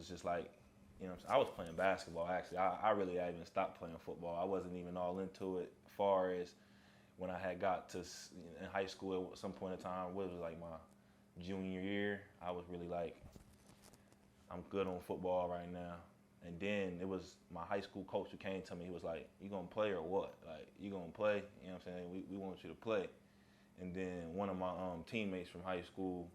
was just like, you know, I was playing basketball actually. I really had even stopped playing football. I wasn't even all into it. As far as when I had got to in high school at some point in time, what was like my junior year, I was really like, I'm good on football right now. And then it was my high school coach who came to me. He was like, "You gonna play or what? Like, you gonna play? You know what I'm saying? We want you to play." And then one of my teammates from high school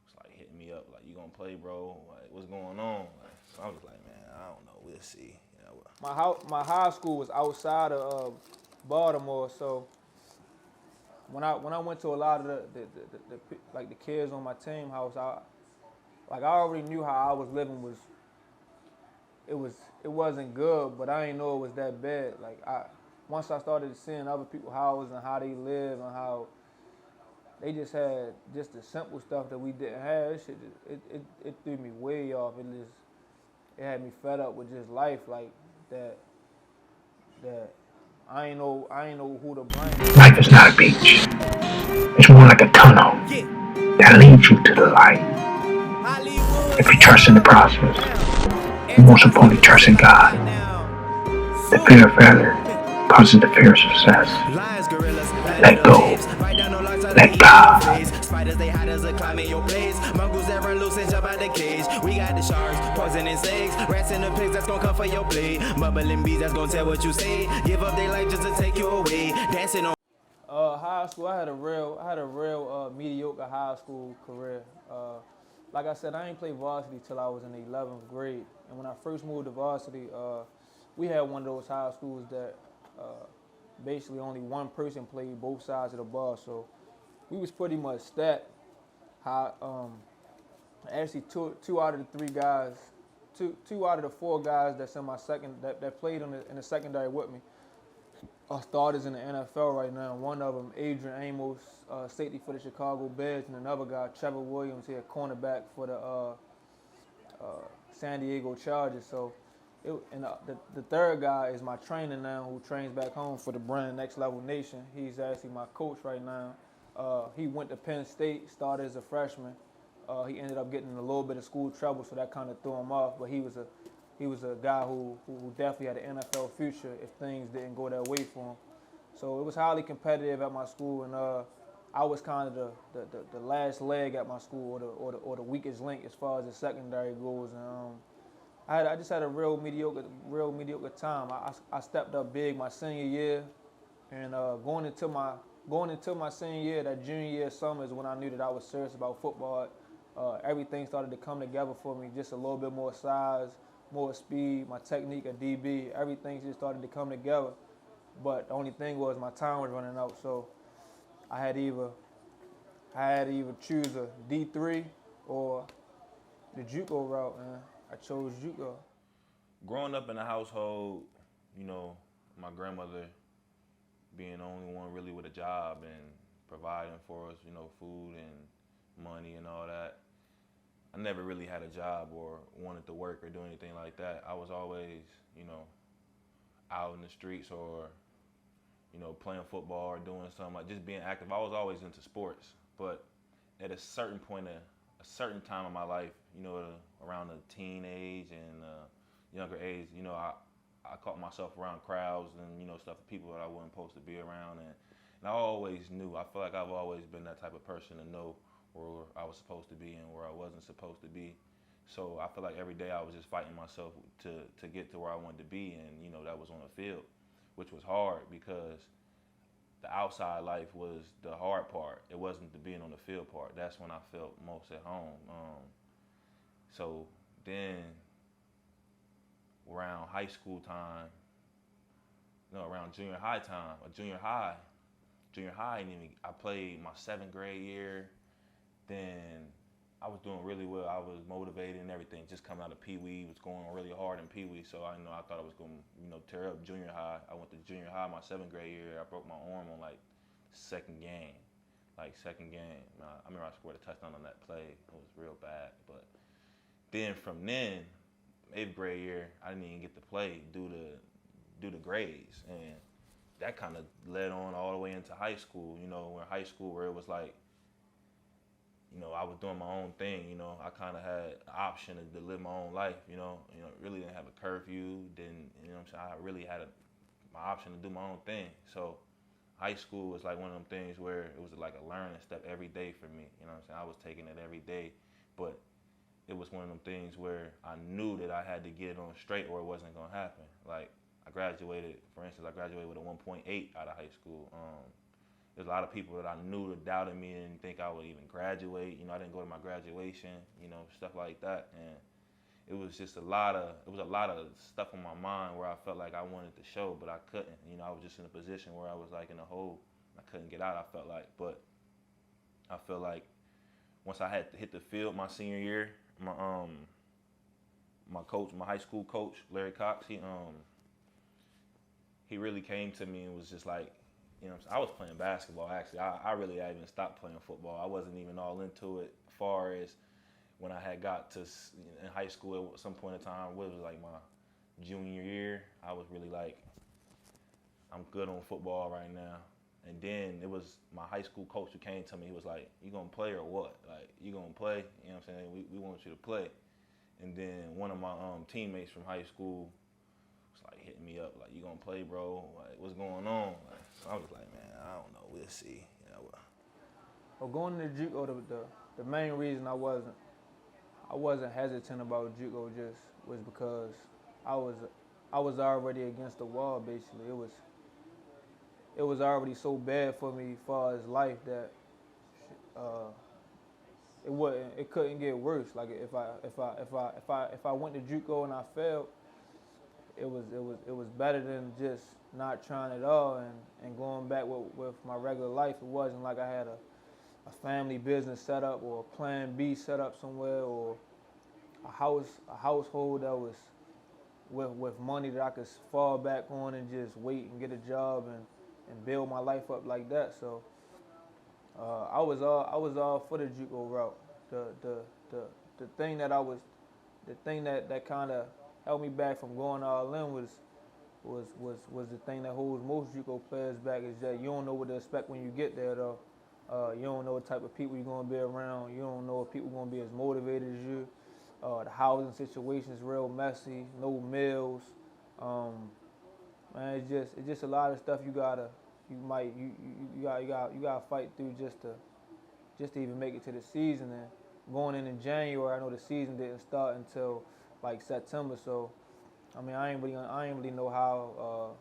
was like hitting me up, like, "You gonna play, bro? Like, what's going on?" Like, so I was like, "Man, I don't know. We'll see." You know, My high school was outside of Baltimore, so when I went to a lot of like the kids on my team house, I already knew how I was living it was it wasn't good, but I didn't know it was that bad. Like once I started seeing other people's houses and how they live and how they just had just the simple stuff that we didn't have, it threw me way off. It had me fed up with just life like that that I ain't know who to blame. Life is not a beach. It's more like a tunnel that leads you to the light. If you trust in the process, and most importantly, trust in God, the fear of failure causes the fear of success. Let go. Let God. Spiders, they hide as a climb in your place. Mongoose that run loose and jump out the cage. We got the sharks, poison and snakes. Rats in the pigs that's gonna come for your plate. Bubbling bees that's gonna tell what you say. Give up their life just to take you away. Dancing on High school, I had a real mediocre high school career. Like I said, I ain't played varsity till I was in the 11th grade. And when I first moved to varsity, we had one of those high schools that basically only one person played both sides of the ball. So we was pretty much stacked. Actually, two out of the three guys, two out of the four guys that's in my second that played in the secondary with me are starters in the NFL right now. One of them, Adrian Amos, safety for the Chicago Bears, and another guy, Trevor Williams, here, cornerback for the San Diego Chargers. So, the third guy is my trainer now, who trains back home for the brand Next Level Nation. He's actually my coach right now. He went to Penn State, started as a freshman. He ended up getting in a little bit of school trouble, so that kind of threw him off. But he was a guy who definitely had an NFL future if things didn't go that way for him. So it was highly competitive at my school, and I was kind of the last leg at my school, or the weakest link as far as the secondary goes. And I just had a real mediocre time. I stepped up big my senior year, and going into my senior year, that junior year summer is when I knew that I was serious about football. Everything started to come together for me, just a little bit more size, more speed, my technique at DB, everything just started to come together. But the only thing was my time was running out, so I had to either choose a D3 or the JUCO route, and I chose JUCO. growing up in a household, you know, my grandmother being the only one really with a job and providing for us, you know, food and money and all that. I never really had a job or wanted to work or do anything like that. I was always, you know, out in the streets or, you know, playing football or doing something, like just being active. I was always into sports, but at a certain point, a certain time in my life, you know, around the teen age and younger age, you know, I caught myself around crowds and, you know, stuff, people that I wasn't supposed to be around. And I always knew, I feel like I've always been that type of person to know where I was supposed to be and where I wasn't supposed to be. So I feel like every day I was just fighting myself to get to where I wanted to be. And, you know, that was on the field, which was hard because the outside life was the hard part. It wasn't the being on the field part. That's when I felt most at home. So then around high school time, no, around junior high time, junior high, I played my 7th grade year. Then I was doing really well. I was motivated and everything. Just coming out of Pee Wee, was going really hard in Pee Wee. So I thought I was going to, you know, tear up junior high. I went to junior high my 7th grade year. I broke my arm on like second game. I remember I scored a touchdown on that play. It was real bad. But then from then, 8th grade year, I didn't even get to play due to grades, and that kind of led on all the way into high school. You know, where high school where it was like, you know, I was doing my own thing. You know, I kind of had the option to live my own life. You know, really didn't have a curfew. Didn't, you know what I'm saying? I really had my option to do my own thing. So high school was like one of them things where it was like a learning step every day for me. You know what I'm saying? I was taking it every day, but it was one of them things where I knew that I had to get it on straight or it wasn't gonna happen. Like I graduated, for instance, I graduated with a 1.8 out of high school. There's a lot of people that I knew that doubted me and didn't think I would even graduate. You know, I didn't go to my graduation, you know, stuff like that. And it was just a lot of stuff on my mind where I felt like I wanted to show, but I couldn't. You know, I was just in a position where I was like in a hole. I couldn't get out, I felt like. But I feel like once I had to hit the field my senior year, my coach, my high school coach, Larry Cox, he really came to me and was just like, you know, I was playing basketball actually. I really hadn't even stopped playing football. I wasn't even all into it as far as when I had got to in high school at some point in time, what was like my junior year, I was really like, I'm good on football right now. And then it was my high school coach who came to me. He was like, you gonna play or what? Like, you gonna play? You know what I'm saying? We want you to play. And then one of my teammates from high school was like hitting me up, like, you gonna play, bro? Like, what's going on? Like, so I was like, man, I don't know. We'll see. You know, Well, going to JUCO, the main reason I wasn't hesitant about JUCO just was because I was already against the wall. Basically, it was already so bad for me as far as life that it couldn't get worse. Like if I went to JUCO and I failed, it was better than just not trying at all and going back with my regular life. It wasn't like I had a family business set up or a plan B set up somewhere or a household that was with money that I could fall back on and just wait and get a job and build my life up like that. So I was all for the JUCO route. The thing that kind of held me back from going all in was the thing that holds most JUCO players back is that you don't know what to expect when you get there though. You don't know what type of people you're gonna be around. You don't know if people are gonna be as motivated as you. The housing situation is real messy. No meals. Man, it's just a lot of stuff you gotta fight through just to even make it to the season. And going in January, I know the season didn't start until like September. So, I mean, I ain't really know how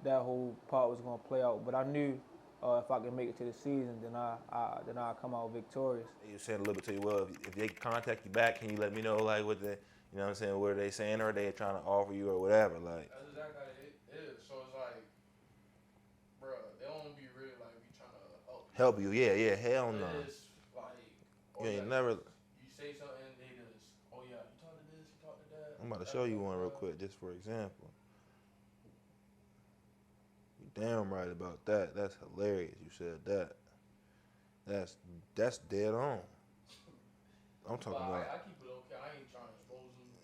that whole part was gonna play out. But I knew if I could make it to the season, then I'll come out victorious. you said a little bit to you, well, if they contact you back, can you let me know like what the, you know what I'm saying, what are they saying, or are they trying to offer you or whatever, like. That's exactly how it is. So it's like, bro, they don't be really like be trying to help you. Help you, yeah, hell no. It's like, You ain't never. You say something, they just, oh yeah, you talk to this, you talk to that. I'm about to show you one real quick, just for example. You damn right about that. That's hilarious. You said that. That's dead on. I'm talking about. I keep it okay. I ain't trying to expose them.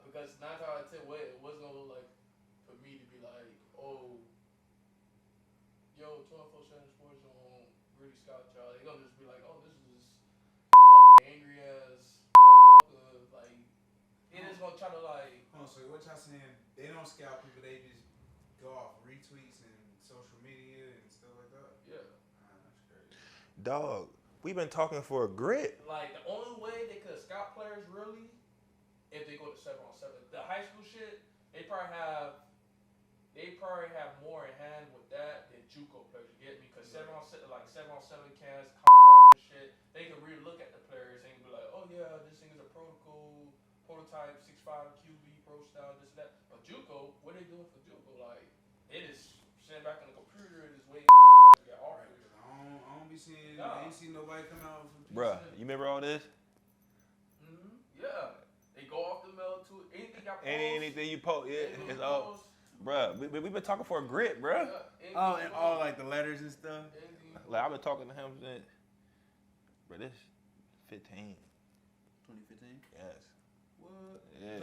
Because 9 times out of 10, it wasn't gonna look like for me to be like, oh, yo, 24/7 Sports on Gritty Scott, y'all. They gonna just be like, oh, this is a fucking angry ass motherfucker. Like, they just gonna try to like. Oh, so what y'all saying? They don't scout people. They just go off retweets and social media and stuff like that. Yeah. That's crazy. Dog, we've been talking for a grit. Like, the only way they could scout players really, if they go to 7-on-7. The high school shit, they probably have more in hand with that than JUCO players. You get me? Because 7-on-7 camps, combines and shit, they can really look at the players and be like, oh yeah, this thing is a prototype, 6'5" QB, pro style, this and that. But JUCO, what they doing for JUCO? Like, they just sitting back on the computer and just waiting for motherfuckers to get offered. I don't be seeing. I ain't seen nobody come out with some. Bruh, you remember all this? Yeah. They go off the mail too. Anything I post. Anything you post, yeah, it's all. Bruh, we've been talking for a grit, bruh. Oh, and all like the letters and stuff. Like, I've been talking to him since, bruh, this 15. 2015. Yes. What? Yeah.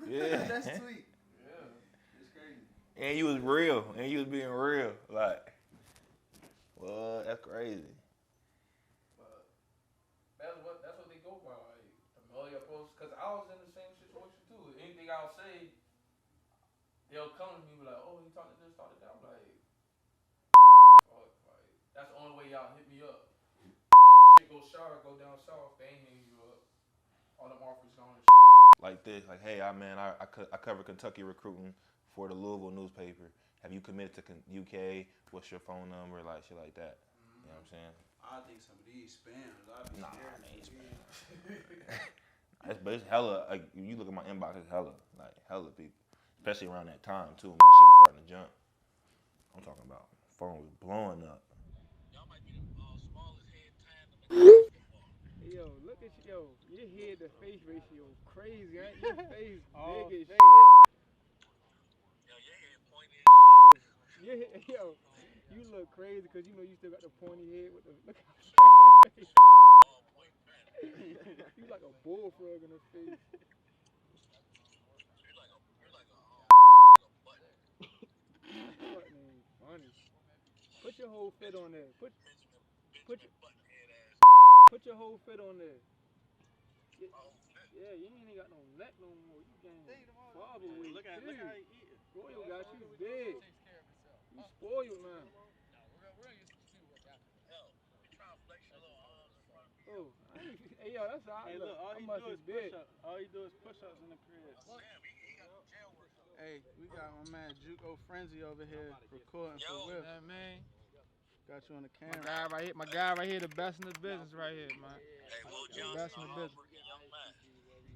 Yeah. Yeah. That's sweet. Yeah. It's crazy. And you was real, and you was being real. Like, what? That's crazy. was in the same situation too. Anything I'll say, they'll come to me and be like, oh, you talked to this, talked to that. I'm like, fuck, like, that's the only way y'all hit me up. If shit goes sour, go down south, they ain't hitting you up. All them offers gone and shit. Like this, like, hey, I cover Kentucky recruiting for the Louisville newspaper. Have you committed to UK? What's your phone number? Like shit like that. You know what I'm saying? I think some of these spams. I'd be scared. I ain't spam. But it's hella. Like you look at my inbox, it's hella people. Especially around that time too, when my shit was starting to jump. I'm talking about phone was blowing up. Y'all might be the smallest head tandem in college football. Yo, look at you. Yo, your head to face ratio crazy, ain't your face big as shit. Yo, your head pointy as shit. Yo, you look crazy because you know you still got the pointy head with the look how face. You like a bullfrog in the face. You're like a button. Button ain't funny. Put your whole fit on there. Put Buttonhead ass. your whole fit on there. Yeah, you ain't even got no neck no more. You can't bobble with. Look how he eating. Royal got you big. You spoiled now. Hell, you trying to flex your little arms in front of me. Oh, hey yo, that's all. Hey, look, all he do is push-ups. All he do is push-ups in the crib. Damn, he got the jail work. Hey, we got my man JUCO Frenzy over here recording for Will. Yeah, man. Got you on the camera. My guy right here, the best in the business right here, man. Hey, Will Best Johnson, in the a business. hardworking young man.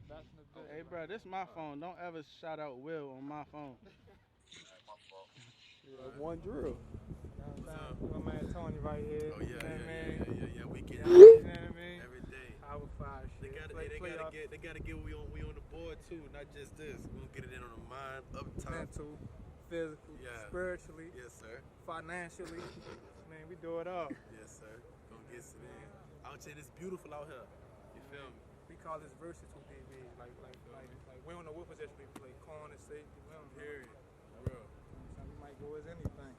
Best in the business. Hey, bro, this my phone. Don't ever shout out Will on my phone. Hey, my fault. One drill. My man Tony right here. Oh yeah. We get You know what I mean? every day. Power 5 They shit. gotta get we on the board too, not just this. We gonna get it in on the mind, up top. Mental, physical, Yeah. spiritually, Yes, sir. financially. Man, we do it all. Yes, sir. Gonna get it in. Out here, it's beautiful out here. You feel me? We call this versatile DB. Like we don't know what position we play. Corner, safety, we don't know. Period. Real. So we might go as anything.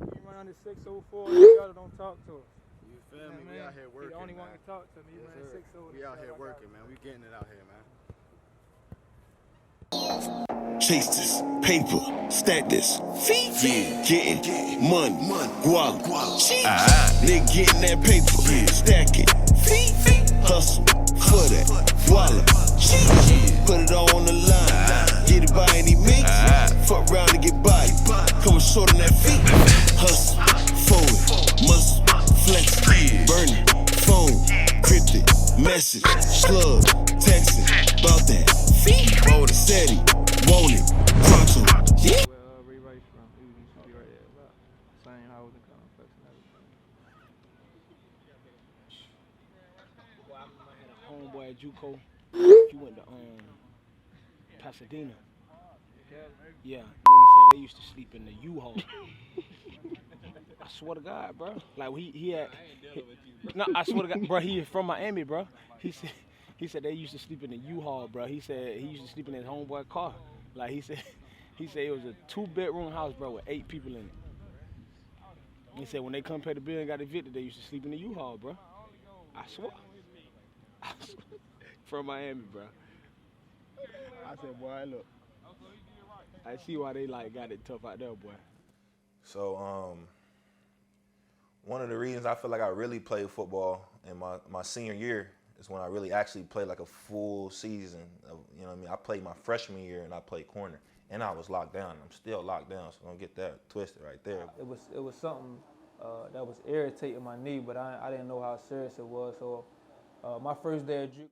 We run under 604, y'all don't talk to us. You feel me? Man, We out here He working, the only man. one to talk to me. You Yes, ran sir. 604. We out here working, man. We getting it out here, man. Chase this paper, stack this, yeah, getting money, guala, nigga getting that paper, stack it, hustle for that, guala, put it all on the line, get it by any means, fuck around and get body, coming short on that feet, hustle, forward, muscle, flex, burning, phone, cryptic, message, slug, texting, about that, motor, steady, want it, pronto, yeah. Where Ray Rice from? He used to be right here. Same housing complex and everything. Boy, I remember I had a homeboy at JUCO. He went to Pasadena. Yeah, nigga said they used to sleep in the U-Haul. I swear to God, bro. Like he had. No, I swear to God, bro. He is from Miami, bro. He said they used to sleep in the U-Haul, bro. He said he used to sleep in his homeboy car. Like he said it was a 2-bedroom house, bro, with 8 people in it. He said when they come pay the bill and got evicted, they used to sleep in the U-Haul, bro. I swear. From Miami, bro. I said, boy, look. I see why they like got it tough out there, boy. So one of the reasons I feel like I really played football in my senior year is when I really actually played like a full season. You know what I mean? I played my freshman year and I played corner, and I was locked down. I'm still locked down, so don't get that twisted right there. It was something that was irritating my knee, but I didn't know how serious it was. So my first day at JUCO.